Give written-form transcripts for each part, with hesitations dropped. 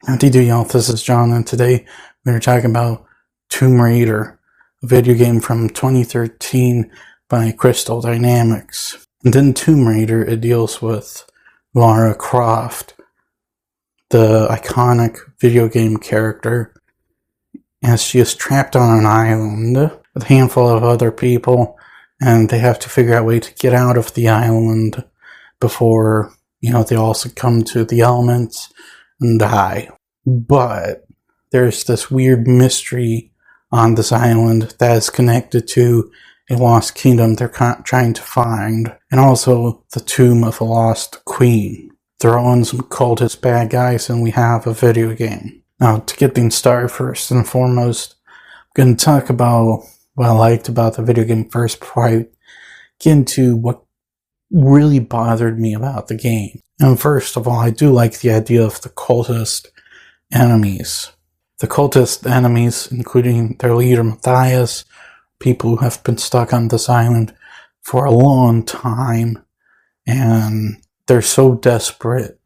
Howdy do y'all, this is John, and today we're talking about Tomb Raider, a video game from 2013 by Crystal Dynamics. And in Tomb Raider, it deals with Lara Croft, the iconic video game character, as she is trapped on an island with a handful of other people, and they have to figure out a way to get out of the island before, they all succumb to the elements and die. But there's this weird mystery on this island that is connected to a lost kingdom they're trying to find, and also the tomb of a lost queen. Throw in some cultist bad guys and we have a video game. Now, to get things started, first and foremost, I'm going to talk about what I liked about the video game first before I get into what really bothered me about the game. And first of all, I do like the idea of the cultist enemies. The cultist enemies, including their leader Matthias, people who have been stuck on this island for a long time, and they're so desperate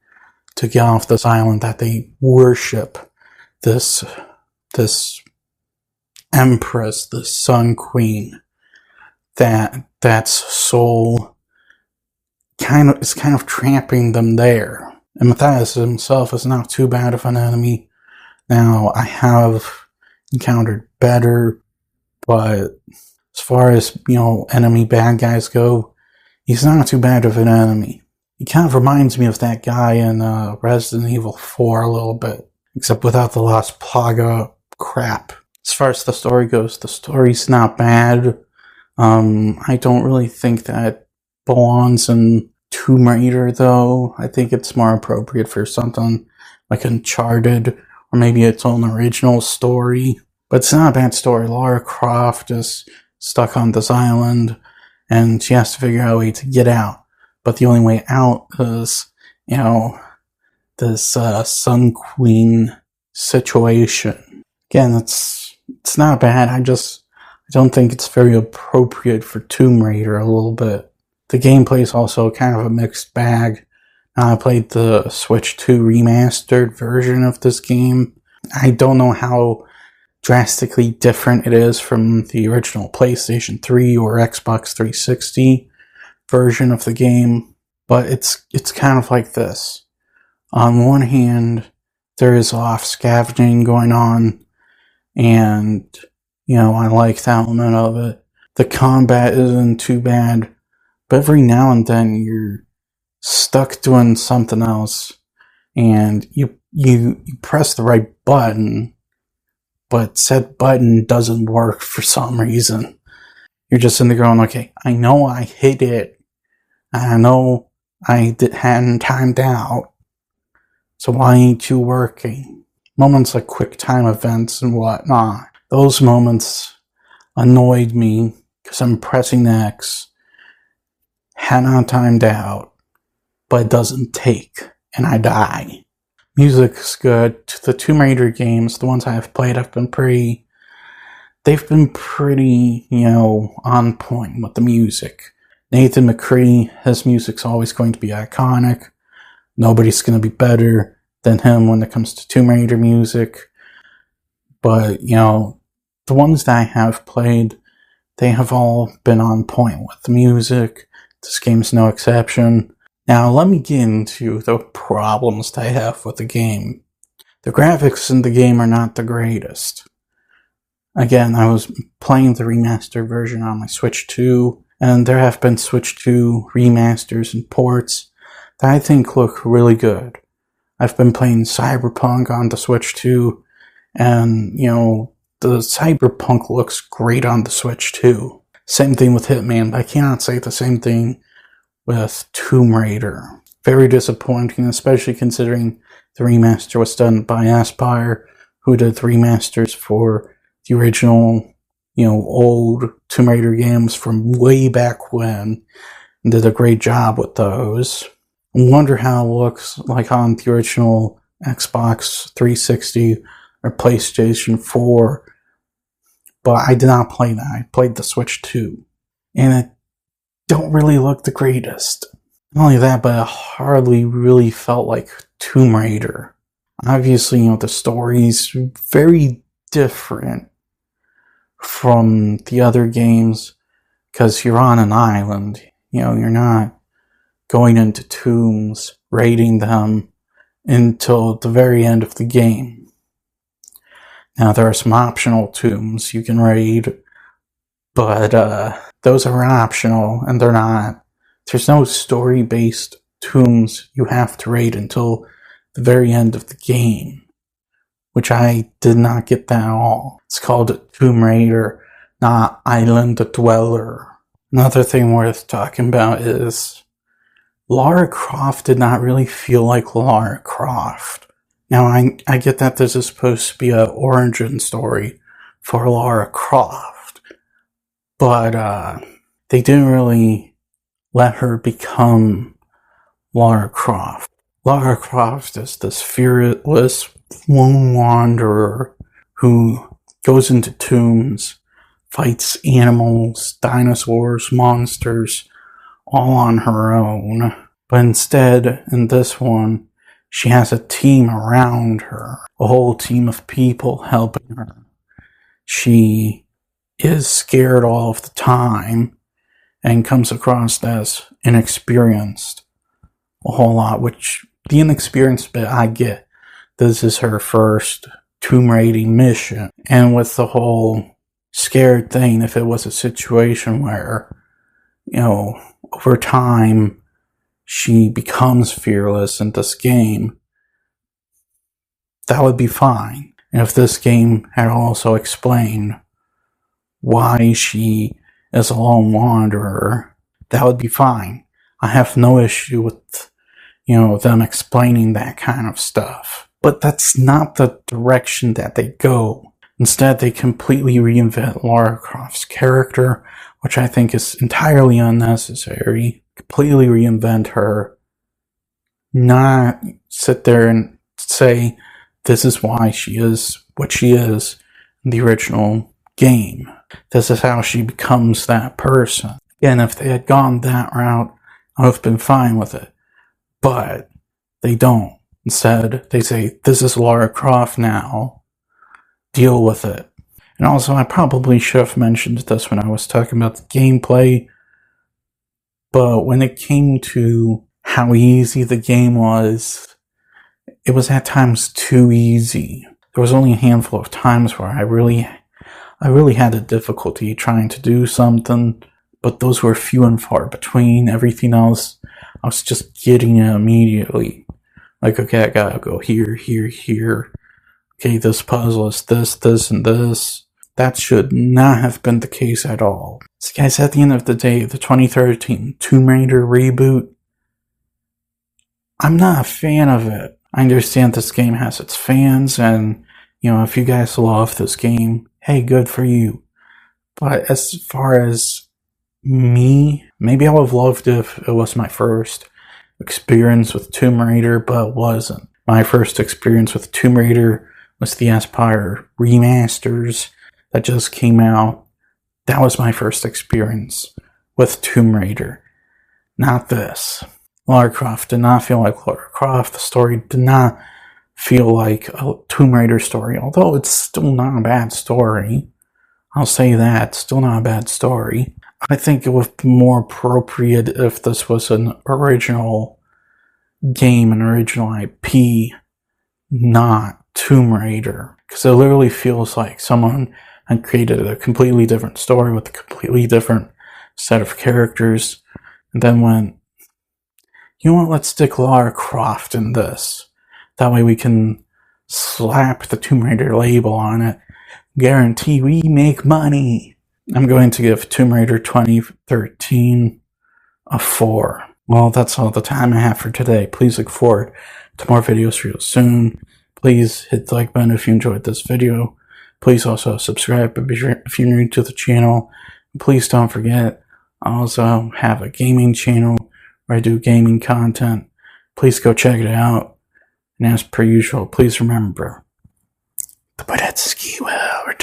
to get off this island that they worship this empress, this sun queen, that's soul is kind of trapping them there. And Matthias himself is not too bad of an enemy. Now, I have encountered better, but as far as, enemy bad guys go, he's not too bad of an enemy. He kind of reminds me of that guy in Resident Evil 4 a little bit, except without the Las Plaga crap. As far as the story goes, the story's not bad. I don't really think that belongs in Tomb Raider, though. I think it's more appropriate for something like Uncharted, or maybe its own original story. But it's not a bad story. Lara Croft is stuck on this island, and she has to figure out a way to get out. But the only way out is, this Sun Queen situation. Again, it's not bad. I don't think it's very appropriate for Tomb Raider a little bit. The gameplay is also kind of a mixed bag. I played the Switch 2 remastered version of this game. I don't know how drastically different it is from the original PlayStation 3 or Xbox 360 version of the game, but it's kind of like this. On one hand, there is off scavenging going on, and, I like that element of it. The combat isn't too bad, but every now and then you're stuck doing something else, and you press the right button, but said button doesn't work for some reason. You're just in there going, okay, I know I hit it, I know I hadn't timed out, so why ain't you working? Moments like quick time events and whatnot, those moments annoyed me because I'm pressing X, had not timed out, but it doesn't take, and I die. Music's good. The Tomb Raider games, the ones I have played, they've been pretty, on point with the music. Nathan McCree, his music's always going to be iconic. Nobody's going to be better than him when it comes to Tomb Raider music. But, the ones that I have played, they have all been on point with the music. This game's no exception. Now, let me get into the problems that I have with the game. The graphics in the game are not the greatest. Again, I was playing the remastered version on my Switch 2, and there have been Switch 2 remasters and ports that I think look really good. I've been playing Cyberpunk on the Switch 2, and, the Cyberpunk looks great on the Switch 2. Same thing with Hitman, but I cannot say the same thing with Tomb Raider. Very disappointing, especially considering the remaster was done by Aspyr, who did the remasters for the original, old Tomb Raider games from way back when, and did a great job with those. I wonder how it looks like on the original Xbox 360 or PlayStation 4, but I did not play that. I played the Switch 2, and it don't really look the greatest. Not only that, but it hardly really felt like Tomb Raider. Obviously, the story's very different from the other games because you're on an island. You're not going into tombs, raiding them until the very end of the game. Now, there are some optional tombs you can raid, but those are optional, and there's no story-based tombs you have to raid until the very end of the game, which I did not get that at all. It's called Tomb Raider, not Island Dweller. Another thing worth talking about is Lara Croft did not really feel like Lara Croft. Now, I get that this is supposed to be an origin story for Lara Croft, but they didn't really let her become Lara Croft. Lara Croft is this fearless lone wanderer who goes into tombs, fights animals, dinosaurs, monsters, all on her own. But instead, in this one, she has a team around her, a whole team of people helping her. She is scared all of the time and comes across as inexperienced a whole lot, which the inexperienced bit I get. This is her first tomb raiding mission, and with the whole scared thing, if it was a situation where, over time she becomes fearless in this game, that would be fine. And if this game had also explained why she is a lone wanderer, that would be fine. I have no issue with, them explaining that kind of stuff. But that's not the direction that they go. Instead, they completely reinvent Lara Croft's character, which I think is entirely unnecessary. Completely reinvent her. Not sit there and say, this is why she is what she is in the original game. This is how she becomes that person. Again, if they had gone that route, I would have been fine with it. But they don't. Instead, they say, this is Lara Croft now. Deal with it. And also, I probably should have mentioned this when I was talking about the gameplay, but when it came to how easy the game was, it was at times too easy. There was only a handful of times where I really had a difficulty trying to do something, but those were few and far between. Everything else, I was just getting it immediately. Like, okay, I gotta go here, here, here. Okay, this puzzle is this, and this. That should not have been the case at all. So guys, at the end of the day, the 2013 Tomb Raider reboot, I'm not a fan of it. I understand this game has its fans, and, if you guys love this game, hey, good for you. But as far as me, maybe I would have loved it if it was my first experience with Tomb Raider, but it wasn't. My first experience with Tomb Raider was the Empire remasters that just came out. That was my first experience with Tomb Raider, not this. Lara Croft did not feel like Lara Croft. The story did not feel like a Tomb Raider story, although it's still not a bad story. I'll say that, it's still not a bad story. I think it would be more appropriate if this was an original game, an original IP, not Tomb Raider. Because it literally feels like someone had created a completely different story with a completely different set of characters, and then went, let's stick Lara Croft in this. That way we can slap the Tomb Raider label on it. Guarantee we make money. I'm going to give Tomb Raider 2013 a 4. Well, that's all the time I have for today. Please look forward to more videos real soon. Please hit the like button if you enjoyed this video. Please also subscribe if you're new to the channel. Please don't forget, I also have a gaming channel where I do gaming content. Please go check it out. And as per usual, please remember, the Badetsky will return.